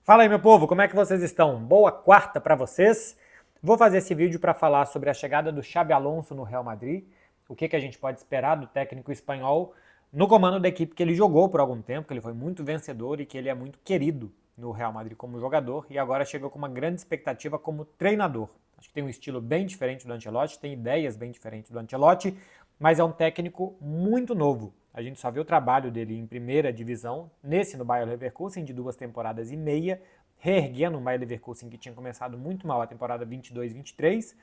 Fala aí, meu povo, como é que vocês estão? Boa quarta para vocês. Vou fazer esse vídeo para falar sobre a chegada do Xabi Alonso no Real Madrid, o que a gente pode esperar do técnico espanhol no comando da equipe que ele jogou por algum tempo, que ele foi muito vencedor e que ele é muito querido no Real Madrid como jogador e agora chegou com uma grande expectativa como treinador. Acho que tem um estilo bem diferente do Ancelotti, tem ideias bem diferentes do Ancelotti, mas é um técnico muito novo. A gente só vê o trabalho dele em primeira divisão, no Bayer Leverkusen, de 2 temporadas e meia, reerguendo o Bayer Leverkusen, que tinha começado muito mal a temporada 22-23,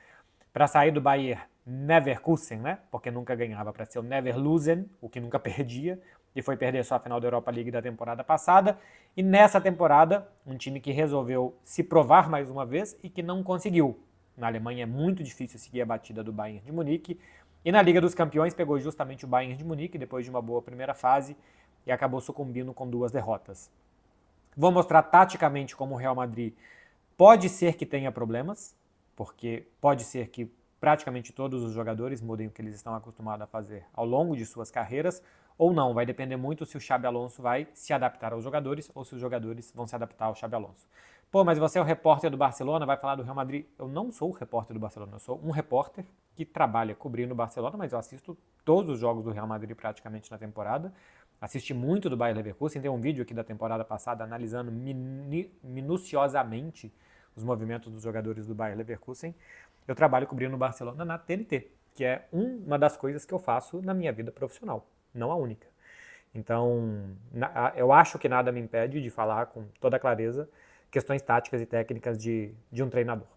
para sair do Bayer Leverkusen, né? Porque nunca ganhava, para ser o Neverlusen, o que nunca perdia, e foi perder só a final da Europa League da temporada passada. E nessa temporada, um time que resolveu se provar mais uma vez e que não conseguiu. Na Alemanha é muito difícil seguir a batida do Bayern de Munique, e na Liga dos Campeões pegou justamente o Bayern de Munique depois de uma boa primeira fase e acabou sucumbindo com 2 derrotas. Vou mostrar taticamente como o Real Madrid pode ser que tenha problemas, porque pode ser que praticamente todos os jogadores mudem o que eles estão acostumados a fazer ao longo de suas carreiras, ou não, vai depender muito se o Xabi Alonso vai se adaptar aos jogadores ou se os jogadores vão se adaptar ao Xabi Alonso. Pô, mas você é o repórter do Barcelona, vai falar do Real Madrid. Eu não sou o repórter do Barcelona, eu sou um repórter que trabalha cobrindo o Barcelona, mas eu assisto todos os jogos do Real Madrid praticamente na temporada. Assisti muito do Bayer Leverkusen, tem um vídeo aqui da temporada passada analisando minuciosamente os movimentos dos jogadores do Bayer Leverkusen. Eu trabalho cobrindo o Barcelona na TNT, que é uma das coisas que eu faço na minha vida profissional, não a única. Então, eu acho que nada me impede de falar com toda clareza questões táticas e técnicas de um treinador.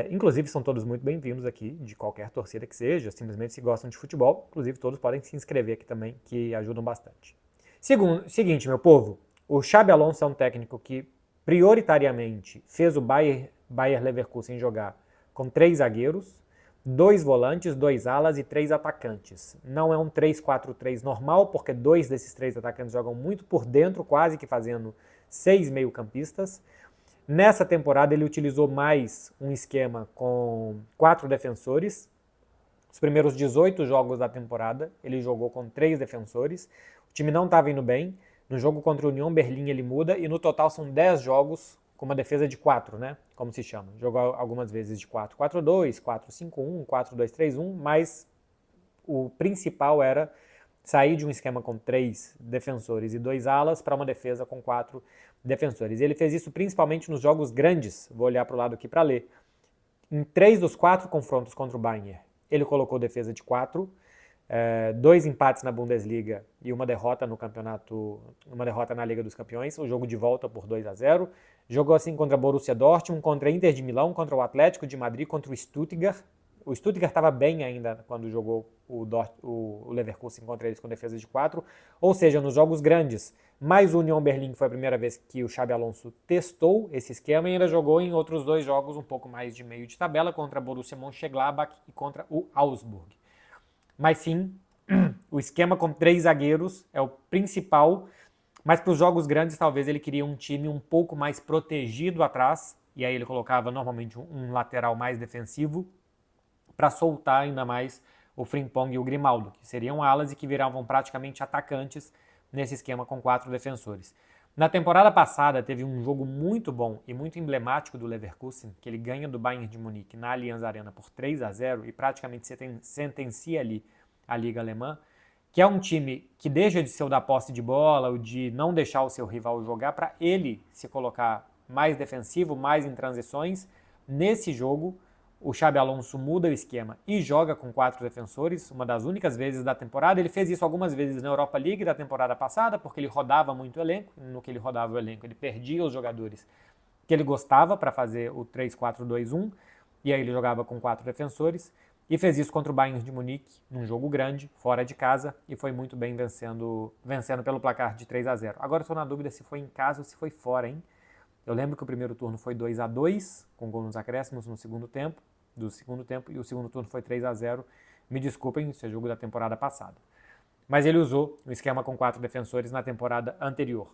Inclusive, são todos muito bem-vindos aqui, de qualquer torcida que seja, simplesmente se gostam de futebol. Inclusive, todos podem se inscrever aqui também, que ajudam bastante. Seguinte, meu povo, o Xabi Alonso é um técnico que prioritariamente fez o Bayer Leverkusen jogar com 3 zagueiros, 2 volantes, 2 alas e 3 atacantes. Não é um 3-4-3 normal, porque 2 desses 3 atacantes jogam muito por dentro, quase que fazendo 6 meio-campistas. Nessa temporada ele utilizou mais um esquema com 4 defensores. Os primeiros 18 jogos da temporada ele jogou com 3 defensores. O time não estava indo bem. No jogo contra o União Berlim ele muda e no total são 10 jogos com uma defesa de 4, né? Como se chama. Jogou algumas vezes de 4-4-2, 4-5-1, 4-2-3-1, mas o principal era sair de um esquema com 3 defensores e 2 alas para uma defesa com 4 defensores. E ele fez isso principalmente nos jogos grandes. Vou olhar para o lado aqui para ler. Em 3 dos 4 confrontos contra o Bayern, ele colocou defesa de 4, 2 empates na Bundesliga e uma derrota no campeonato, uma derrota na Liga dos Campeões, o jogo de volta por 2-0. Jogou assim contra Borussia Dortmund, contra Inter de Milão, contra o Atlético de Madrid, contra o Stuttgart. O Stuttgart estava bem ainda quando jogou o Leverkusen contra eles com defesa de 4. Ou seja, nos jogos grandes, mais o União Berlim, que foi a primeira vez que o Xabi Alonso testou esse esquema, e ainda jogou em outros 2 jogos um pouco mais de meio de tabela, contra Borussia Mönchengladbach e contra o Augsburg. Mas sim, o esquema com 3 zagueiros é o principal, mas para os jogos grandes talvez ele queria um time um pouco mais protegido atrás, e aí ele colocava normalmente um lateral mais defensivo, para soltar ainda mais o Frimpong e o Grimaldo, que seriam alas e que viravam praticamente atacantes nesse esquema com 4 defensores. Na temporada passada teve um jogo muito bom e muito emblemático do Leverkusen, que ele ganha do Bayern de Munique na Allianz Arena por 3-0 e praticamente sentencia ali a Liga Alemã, que é um time que deixa de ser o da posse de bola, o de não deixar o seu rival jogar, para ele se colocar mais defensivo, mais em transições. Nesse jogo, o Xabi Alonso muda o esquema e joga com 4 defensores, uma das únicas vezes da temporada. Ele fez isso algumas vezes na Europa League da temporada passada, porque ele rodava muito o elenco. No que ele rodava o elenco, ele perdia os jogadores que ele gostava para fazer o 3-4-2-1, e aí ele jogava com 4 defensores. E fez isso contra o Bayern de Munique, num jogo grande, fora de casa, e foi muito bem vencendo pelo placar de 3-0. Agora estou na dúvida se foi em casa ou se foi fora, hein? Eu lembro que o primeiro turno foi 2-2, com gol nos acréscimos do segundo tempo, e o segundo turno foi 3-0. Me desculpem, isso é jogo da temporada passada. Mas ele usou um esquema com 4 defensores na temporada anterior.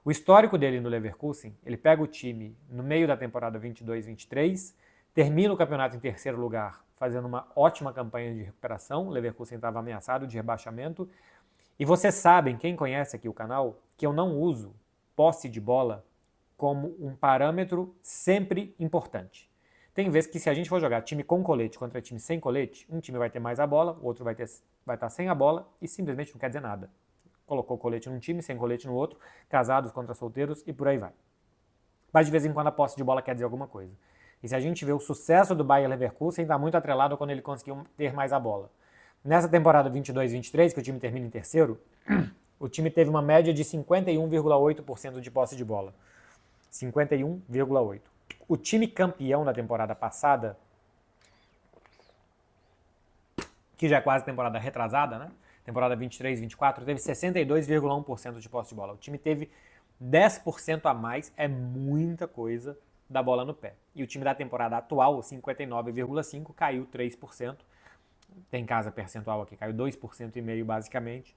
O histórico dele no Leverkusen, ele pega o time no meio da temporada 22-23, termina o campeonato em terceiro lugar, fazendo uma ótima campanha de recuperação. O Leverkusen estava ameaçado de rebaixamento. E vocês sabem, quem conhece aqui o canal, que eu não uso posse de bola como um parâmetro sempre importante. Tem vezes que se a gente for jogar time com colete contra time sem colete, um time vai ter mais a bola, o outro vai estar sem a bola e simplesmente não quer dizer nada. Colocou colete num time, sem colete no outro, casados contra solteiros e por aí vai. Mas de vez em quando a posse de bola quer dizer alguma coisa. E se a gente vê o sucesso do Bayer Leverkusen, está muito atrelado quando ele conseguiu ter mais a bola. Nessa temporada 22-23, que o time termina em terceiro, o time teve uma média de 51,8% de posse de bola. 51,8%. O time campeão da temporada passada, que já é quase temporada retrasada, né? Temporada 23-24, teve 62,1% de posse de bola. O time teve 10% a mais, é muita coisa, da bola no pé. E o time da temporada atual, 59,5%, caiu 3%. Tem casa percentual aqui, caiu 2,5% basicamente,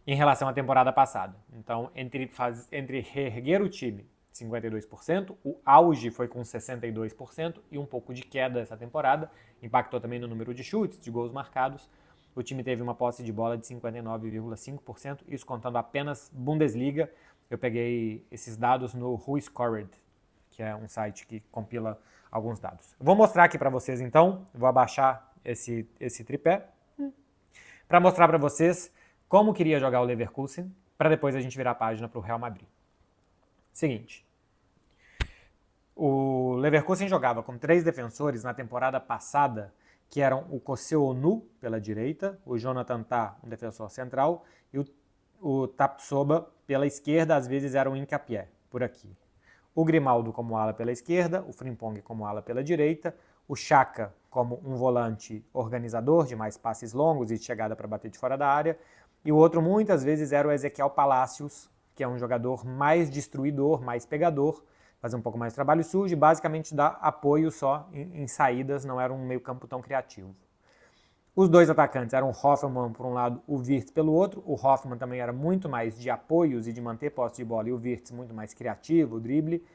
em relação à temporada passada. Então, entre reerguer o time, 52%, o auge foi com 62% e um pouco de queda essa temporada, impactou também no número de chutes, de gols marcados. O time teve uma posse de bola de 59,5%, isso contando apenas Bundesliga. Eu peguei esses dados no WhoScored, que é um site que compila alguns dados. Vou mostrar aqui para vocês então, vou abaixar esse tripé, para mostrar para vocês como queria jogar o Leverkusen, para depois a gente virar a página para o Real Madrid. Seguinte, o Leverkusen jogava com 3 defensores na temporada passada, que eram o Koscielny pela direita, o Jonathan Tah, um defensor central, e o Tapsoba pela esquerda, às vezes era o Hincapié, por aqui. O Grimaldo como ala pela esquerda, o Frimpong como ala pela direita, o Xhaka como um volante organizador de mais passes longos e de chegada para bater de fora da área, e o outro muitas vezes era o Ezequiel Palacios, que é um jogador mais destruidor, mais pegador, fazer um pouco mais de trabalho sujo e basicamente dar apoio só em saídas, não era um meio campo tão criativo. Os dois atacantes eram o Hoffmann por um lado, o Wirtz pelo outro. O Hoffmann também era muito mais de apoios e de manter posse de bola, e o Wirtz muito mais criativo, o drible.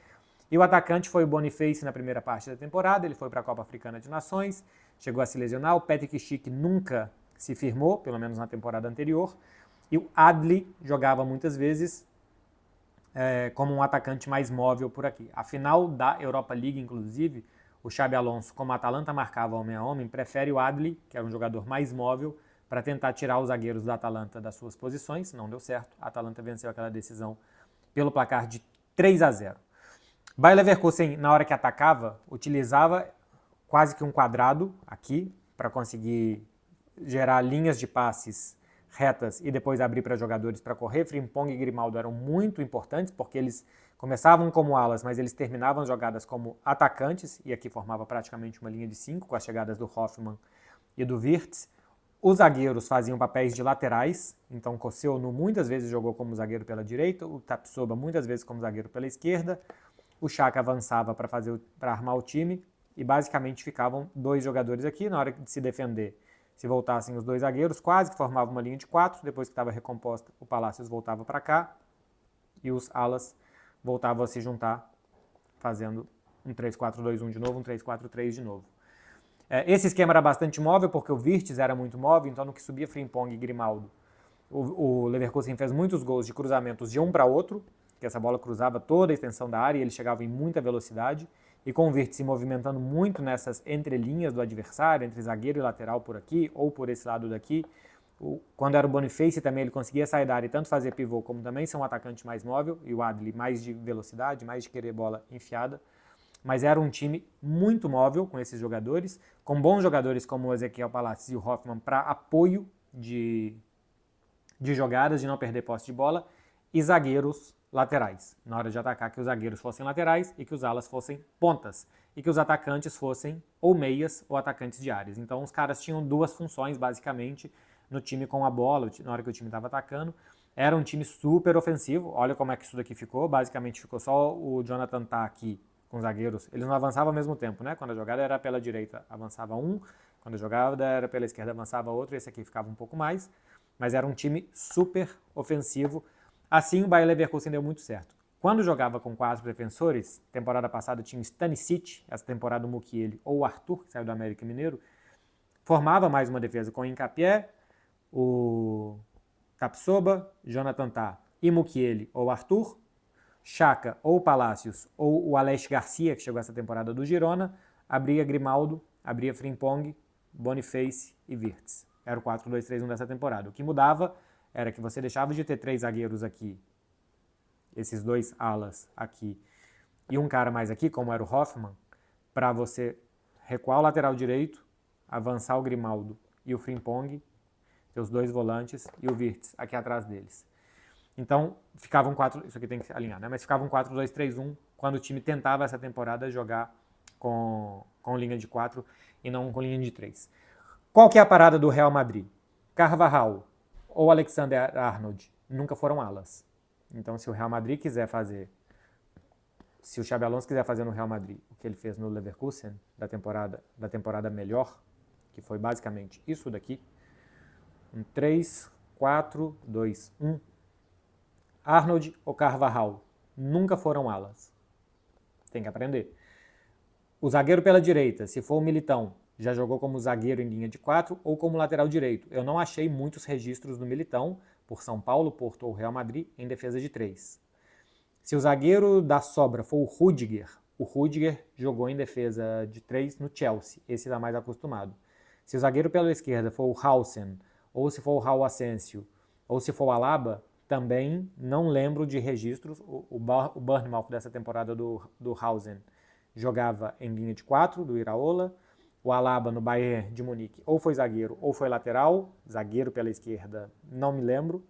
E o atacante foi o Boniface na primeira parte da temporada, ele foi para a Copa Africana de Nações, chegou a se lesionar, o Patrick Schick nunca se firmou, pelo menos na temporada anterior, e o Adli jogava muitas vezes como um atacante mais móvel por aqui. A final da Europa League, inclusive, o Xabi Alonso, como a Atalanta marcava homem a homem, prefere o Adli, que era um jogador mais móvel, para tentar tirar os zagueiros da Atalanta das suas posições. Não deu certo. A Atalanta venceu aquela decisão pelo placar de 3-0. Bayer Leverkusen, na hora que atacava, utilizava quase que um quadrado aqui para conseguir gerar linhas de passes retas e depois abrir para jogadores para correr. Frimpong e Grimaldo eram muito importantes porque eles começavam como alas, mas eles terminavam as jogadas como atacantes, e aqui formava praticamente uma linha de 5 com as chegadas do Hoffmann e do Wirtz. Os zagueiros faziam papéis de laterais, então o Koscielny muitas vezes jogou como zagueiro pela direita, o Tapsoba muitas vezes como zagueiro pela esquerda, o Xhaka avançava para armar o time e basicamente ficavam 2 jogadores aqui. Na hora de se defender, se voltassem os 2 zagueiros, quase que formava uma linha de 4, depois que estava recomposta, o Palacios voltava para cá e os alas voltavam a se juntar, fazendo um 3-4-2-1 de novo, um 3-4-3 de novo. Esse esquema era bastante móvel, porque o Wirtz era muito móvel, então no que subia Frimpong e Grimaldo, o Leverkusen fez muitos gols de cruzamentos de um para outro, que essa bola cruzava toda a extensão da área e ele chegava em muita velocidade, e com o Wirtz se movimentando muito nessas entrelinhas do adversário, entre zagueiro e lateral por aqui, ou por esse lado daqui. Quando era o Boniface também ele conseguia sair da área e tanto fazer pivô como também ser um atacante mais móvel, e o Adli mais de velocidade, mais de querer bola enfiada. Mas era um time muito móvel com esses jogadores, com bons jogadores como o Ezequiel Palacios e o Hoffmann para apoio de jogadas, de não perder posse de bola, e zagueiros laterais. Na hora de atacar, que os zagueiros fossem laterais e que os alas fossem pontas. E que os atacantes fossem ou meias ou atacantes de áreas. Então os caras tinham 2 funções, basicamente, no time com a bola, na hora que o time estava atacando. Era um time super ofensivo. Olha como é que isso daqui ficou. Basicamente ficou só o Jonathan Tah aqui com os zagueiros. Eles não avançavam ao mesmo tempo, né? Quando a jogada era pela direita, avançava um. Quando a jogada era pela esquerda, avançava outro. Esse aqui ficava um pouco mais. Mas era um time super ofensivo. Assim, o Bayer Leverkusen deu muito certo. Quando jogava com 4 defensores, temporada passada tinha o Stanisic, essa temporada o Mukiele ou o Arthur, que saiu do América Mineiro, formava mais uma defesa com o Hincapié, o Tapsoba, Jonathan Tah e Mukiele ou Arthur. Xhaka ou Palacios ou o Alex Garcia, que chegou essa temporada do Girona, abria Grimaldo, abria Frimpong, Boniface e Wirtz. Era o 4-2-3-1 dessa temporada. O que mudava era que você deixava de ter 3 zagueiros aqui, esses 2 alas aqui, e um cara mais aqui, como era o Hoffmann, para você recuar o lateral direito, avançar o Grimaldo e o Frimpong, ter os 2 volantes e o Wirtz aqui atrás deles. Então, ficavam 4, isso aqui tem que alinhar, né? Mas ficavam 4-2-3-1 quando o time tentava essa temporada jogar com linha de 4 e não com linha de 3. Qual que é a parada do Real Madrid? Carvajal ou Alexander-Arnold nunca foram alas. Então, se o Real Madrid quiser fazer, se o Xabi Alonso quiser fazer no Real Madrid o que ele fez no Leverkusen da temporada melhor, que foi basicamente isso daqui, um 3-4-2-1, Arnold ou Carvajal nunca foram alas. Tem que aprender. O zagueiro pela direita, se for o Militão, já jogou como zagueiro em linha de 4 ou como lateral direito. Eu não achei muitos registros do Militão, por São Paulo, Porto ou Real Madrid, em defesa de 3. Se o zagueiro da sobra for o Rudiger jogou em defesa de 3 no Chelsea. Esse está mais acostumado. Se o zagueiro pela esquerda for o Hausen, ou se for o Raul Asensio, ou se for o Alaba, também não lembro de registros. O Bournemouth dessa temporada do Hausen jogava em linha de 4, do Iraola. O Alaba no Bayern de Munique ou foi zagueiro ou foi lateral. Zagueiro pela esquerda, não me lembro.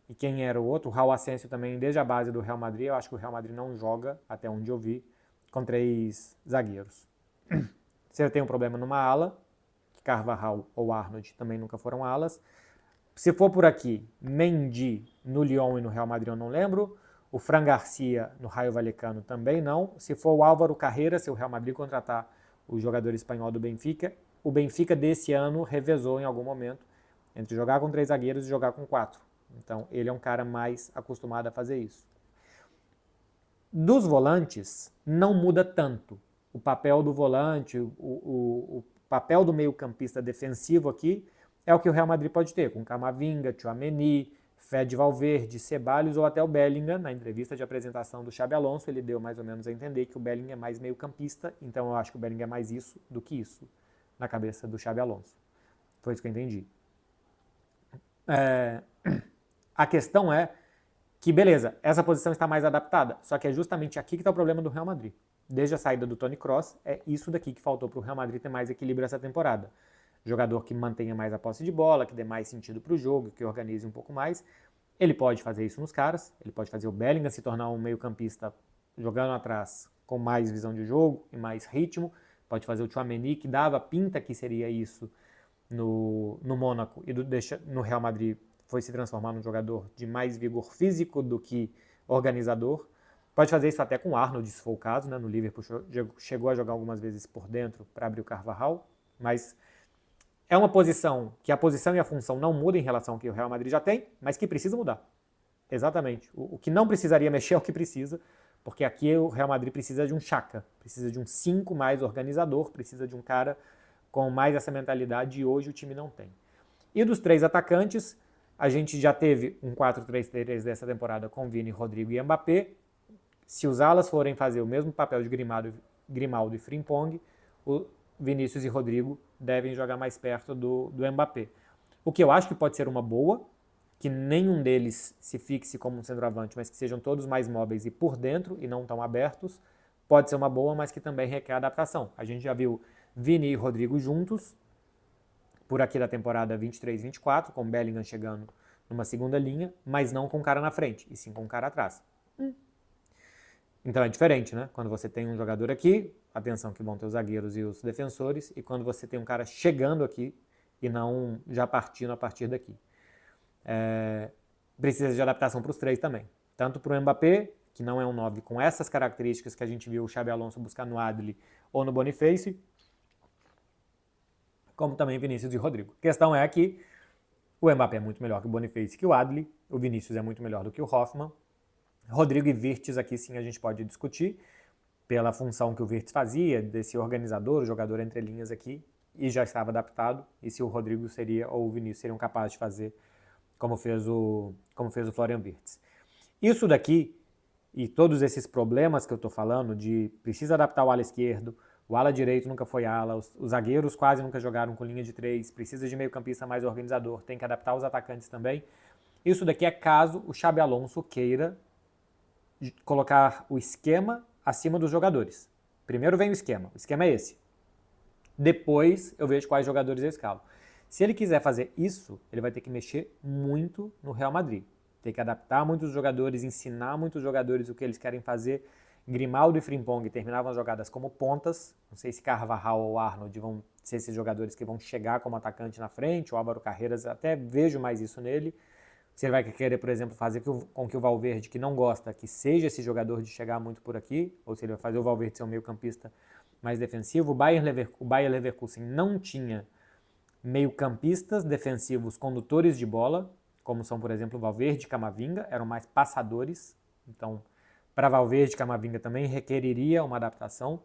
E quem era o outro? O Raul Asensio também, desde a base do Real Madrid. Eu acho que o Real Madrid não joga, até onde eu vi, com 3 zagueiros. Se eu tenho um problema numa ala, Carvajal ou Arnold também nunca foram alas. Se for por aqui, Mendy no Lyon e no Real Madrid eu não lembro. O Fran Garcia no Rayo Vallecano também não. Se for o Álvaro Carreira, se o Real Madrid contratar o jogador espanhol do Benfica, o Benfica desse ano revezou em algum momento entre jogar com 3 zagueiros e jogar com 4. Então ele é um cara mais acostumado a fazer isso. Dos volantes, não muda tanto. O papel do volante, o papel do meio-campista defensivo aqui é o que o Real Madrid pode ter, com Camavinga, Tchouaméni, Fede Valverde, Ceballos ou até o Bellingham. Na entrevista de apresentação do Xabi Alonso, ele deu mais ou menos a entender que o Bellingham é mais meio-campista, então eu acho que o Bellingham é mais isso do que isso, na cabeça do Xabi Alonso. Foi isso que eu entendi. A questão é que, beleza, essa posição está mais adaptada, só que é justamente aqui que está o problema do Real Madrid. Desde a saída do Toni Kroos, é isso daqui que faltou para o Real Madrid ter mais equilíbrio essa temporada. Jogador que mantenha mais a posse de bola, que dê mais sentido para o jogo, que organize um pouco mais. Ele pode fazer isso nos caras, ele pode fazer o Bellingham se tornar um meio-campista jogando atrás com mais visão de jogo e mais ritmo. Pode fazer o Tchouaméni, que dava pinta que seria isso no Mônaco e no Real Madrid, foi se transformar num jogador de mais vigor físico do que organizador. Pode fazer isso até com o Arnold, se for o caso, né? No Liverpool chegou a jogar algumas vezes por dentro para abrir o Carvajal, mas é uma posição que a posição e a função não mudam em relação ao que o Real Madrid já tem, mas que precisa mudar. Exatamente. O que não precisaria mexer é o que precisa, porque aqui o Real Madrid precisa de um Xhaka, precisa de um 5 mais organizador, precisa de um cara com mais essa mentalidade e hoje o time não tem. E dos 3 atacantes, a gente já teve um 4-3-3 dessa temporada com Vini, Rodrigo e Mbappé. Se os alas forem fazer o mesmo papel de Grimaldo e Frimpong, o Vinícius e Rodrigo devem jogar mais perto do Mbappé. O que eu acho que pode ser uma boa, que nenhum deles se fixe como um centroavante, mas que sejam todos mais móveis e por dentro e não tão abertos, pode ser uma boa, mas que também requer adaptação. A gente já viu Vini e Rodrigo juntos, por aqui da temporada 23-24, com Bellingham chegando numa segunda linha, mas não com um cara na frente, e sim com um cara atrás. Então é diferente, né? Quando você tem um jogador aqui, atenção que vão ter os zagueiros e os defensores, e quando você tem um cara chegando aqui e não já partindo a partir daqui. Precisa de adaptação para os 3 também. Tanto para o Mbappé, que não é um 9 com essas características que a gente viu o Xabi Alonso buscar no Adli ou no Boniface, como também Vinícius e Rodrigo. A questão é que o Mbappé é muito melhor que o Boniface, que o Adli, o Vinícius é muito melhor do que o Hoffmann. Rodrigo e Wirtz aqui sim a gente pode discutir, pela função que o Wirtz fazia, desse organizador, o jogador entre linhas aqui, e já estava adaptado, e se o Rodrigo seria, ou o Vinícius seriam capazes de fazer como fez o Florian Wirtz. Isso daqui e todos esses problemas que eu estou falando de precisa adaptar o ala esquerdo, o ala direito nunca foi ala, os zagueiros quase nunca jogaram com linha de 3, precisa de meio campista mais organizador, tem que adaptar os atacantes também. Isso daqui é caso o Xabi Alonso queira colocar o esquema acima dos jogadores. Primeiro vem o esquema é esse. Depois eu vejo quais jogadores eu escalo. Se ele quiser fazer isso, ele vai ter que mexer muito no Real Madrid. Tem que adaptar muitos jogadores, ensinar muitos jogadores o que eles querem fazer. Grimaldo e Frimpong terminavam as jogadas como pontas. Não sei se Carvajal ou Arnold vão ser esses jogadores que vão chegar como atacante na frente. O Álvaro Carreras, até vejo mais isso nele. Se ele vai querer, por exemplo, fazer com que o Valverde, que não gosta, que seja esse jogador de chegar muito por aqui, ou se ele vai fazer o Valverde ser um meio campista mais defensivo. O Bayer Leverkusen não tinha meio-campistas defensivos condutores de bola, como são, por exemplo, Valverde e Camavinga, eram mais passadores. Então, para Valverde e Camavinga também requeriria uma adaptação.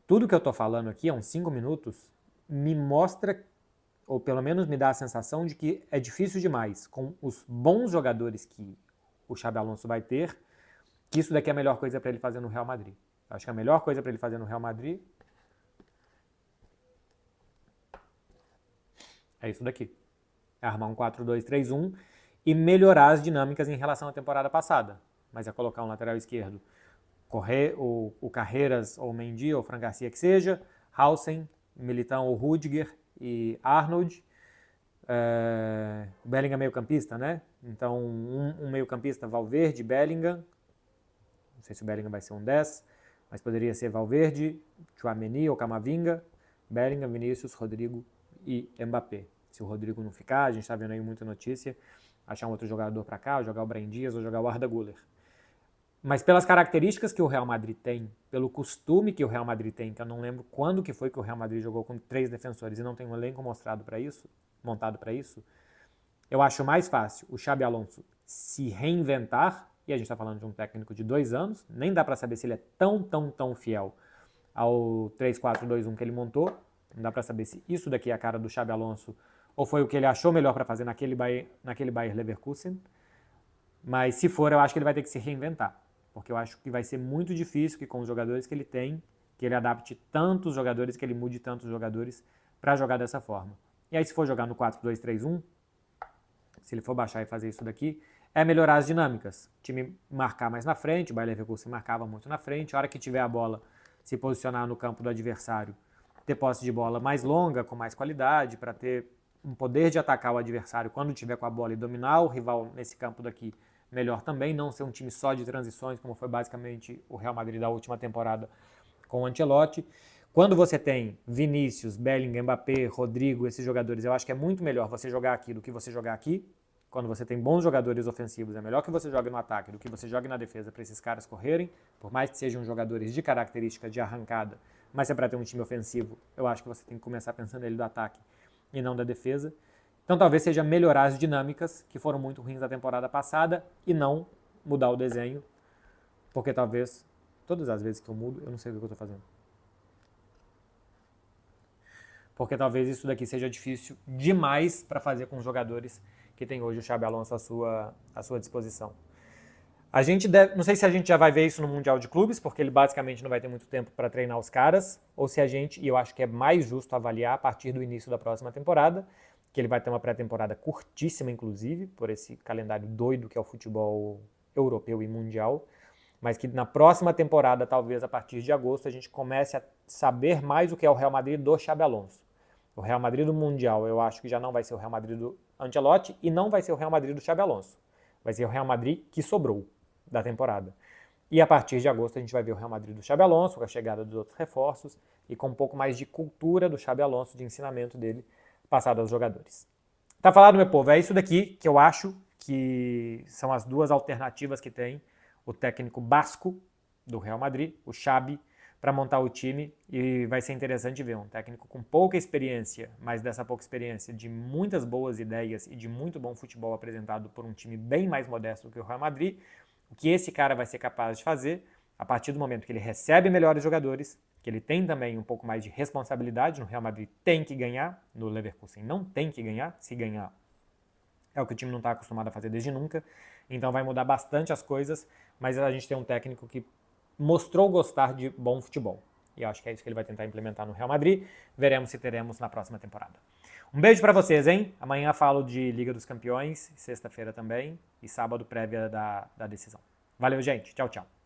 Tudo que eu estou falando aqui, há uns 5 minutos, me mostra, ou pelo menos me dá a sensação de que é difícil demais, com os bons jogadores que o Xabi Alonso vai ter, que isso daqui é a melhor coisa para ele fazer no Real Madrid. Acho que a melhor coisa para ele fazer no Real Madrid é isso daqui. Armar um 4-2-3-1 e melhorar as dinâmicas em relação à temporada passada. Mas é colocar um lateral esquerdo, correr o Carreras ou Mendy ou Fran Garcia que seja, Hausen, Militão ou Rudiger e Arnold. Bellingham meio campista, né? Então um meio campista, Valverde, Bellingham. Não sei se o Bellingham vai ser um 10, mas poderia ser Valverde, Tchouaméni ou Camavinga, Bellingham, Vinícius, Rodrigo e Mbappé. Se o Rodrigo não ficar, a gente está vendo aí muita notícia, achar um outro jogador para cá, jogar o Brahim Dias ou jogar o Arda Güler. Mas pelas características que o Real Madrid tem, pelo costume que o Real Madrid tem, que eu não lembro quando que foi que o Real Madrid jogou com 3 defensores e não tem um elenco montado para isso, eu acho mais fácil o Xabi Alonso se reinventar, e a gente está falando de um técnico de 2 anos, nem dá para saber se ele é tão fiel ao 3-4-2-1 que ele montou, não dá para saber se isso daqui é a cara do Xabi Alonso ou foi o que ele achou melhor para fazer naquele Bayer Leverkusen, mas se for, eu acho que ele vai ter que se reinventar, porque eu acho que vai ser muito difícil que com os jogadores que ele tem, que ele adapte tantos jogadores, que ele mude tantos jogadores para jogar dessa forma. E aí se for jogar no 4-2-3-1, se ele for baixar e fazer isso daqui, é melhorar as dinâmicas. O time marcar mais na frente, o Bayer Leverkusen marcava muito na frente, a hora que tiver a bola, se posicionar no campo do adversário, ter posse de bola mais longa, com mais qualidade, para ter um poder de atacar o adversário quando tiver com a bola e dominar o rival nesse campo daqui melhor também, não ser um time só de transições, como foi basicamente o Real Madrid da última temporada com o Ancelotti. Quando você tem Vinícius, Bellingham, Mbappé, Rodrigo, esses jogadores, eu acho que é muito melhor você jogar aqui do que você jogar aqui. Quando você tem bons jogadores ofensivos, é melhor que você jogue no ataque do que você jogue na defesa para esses caras correrem, por mais que sejam jogadores de característica de arrancada, mas se é para ter um time ofensivo, eu acho que você tem que começar pensando nele do ataque e não da defesa. Então talvez seja melhorar as dinâmicas que foram muito ruins da temporada passada e não mudar o desenho, porque talvez, todas as vezes que eu mudo, eu não sei o que eu estou fazendo. Porque talvez isso daqui seja difícil demais para fazer com os jogadores que tem hoje o Xabi Alonso à sua disposição. A gente não sei se a gente já vai ver isso no Mundial de Clubes, porque ele basicamente não vai ter muito tempo para treinar os caras, ou se a gente, e eu acho que é mais justo avaliar a partir do início da próxima temporada, que ele vai ter uma pré-temporada curtíssima, inclusive, por esse calendário doido que é o futebol europeu e mundial, mas que na próxima temporada, talvez a partir de agosto, a gente comece a saber mais o que é o Real Madrid do Xabi Alonso. O Real Madrid do Mundial, eu acho que já não vai ser o Real Madrid do Ancelotti e não vai ser o Real Madrid do Xabi Alonso. Vai ser o Real Madrid que sobrou da temporada. E a partir de agosto a gente vai ver o Real Madrid do Xabi Alonso, com a chegada dos outros reforços e com um pouco mais de cultura do Xabi Alonso, de ensinamento dele passado aos jogadores. Tá falado, meu povo? É isso daqui que eu acho que são as duas alternativas que tem o técnico basco do Real Madrid, o Xabi, para montar o time, e vai ser interessante ver um técnico com pouca experiência, mas dessa pouca experiência de muitas boas ideias e de muito bom futebol apresentado por um time bem mais modesto do que o Real Madrid, o que esse cara vai ser capaz de fazer a partir do momento que ele recebe melhores jogadores, que ele tem também um pouco mais de responsabilidade. No Real Madrid tem que ganhar, no Leverkusen não tem que ganhar, se ganhar é o que o time não está acostumado a fazer desde nunca. Então vai mudar bastante as coisas, mas a gente tem um técnico que mostrou gostar de bom futebol. E eu acho que é isso que ele vai tentar implementar no Real Madrid. Veremos se teremos na próxima temporada. Um beijo pra vocês, hein? Amanhã falo de Liga dos Campeões, sexta-feira também, e sábado prévia da decisão. Valeu, gente. Tchau, tchau.